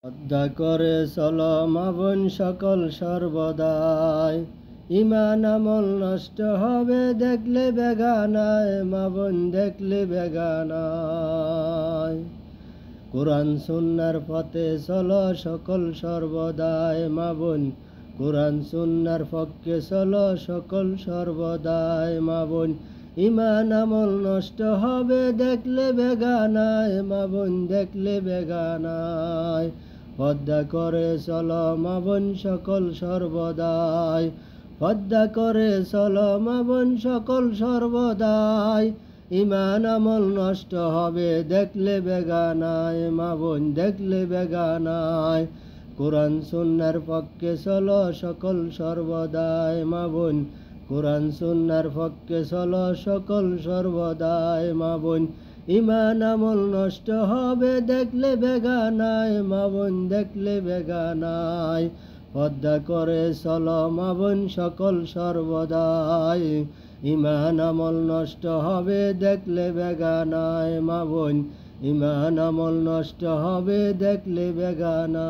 শ্রদ্ধা করে চলো মা বোন সকল সর্বদাই, ইমান আমল নষ্ট হবে দেখলে বেগানায়, মা বোন দেখলে বেগানায়। কোরআন সুন্নাহর পথে চলো সকল সর্বদাই, মা বোন কোরআন সুন্নাহর পক্ষে চলো সকল সর্বদাই, মা বোন ইমান আমল নষ্ট হবে দেখলে বেগানায়, মা বোন দেখলে বেগানায়। পর্দা করে চলো মা বোন সকল সর্বদাই, পর্দা করে চলো মা বোন সকল সর্বদাই, ইমান আমল নষ্ট হবে দেখলে বেগানায়, মা বোন দেখলে বেগানায়। কোরআন সুন্নাহর পক্ষে চলো সকল সর্বদাই, মা বোন কোরআন সুন্নাহর পক্ষে চলো সকল সর্বদাই, মা বোন ইমান আমল নষ্ট হবে দেখলে বেগানায়, মা বোন দেখলে বেগানায়। পর্দা করে চলো মা বোন সকল সর্বদাই, ইমান আমল নষ্ট হবে দেখলে বেগানায়, মা বোন ইমান আমল নষ্ট হবে দেখলে বেগানায়।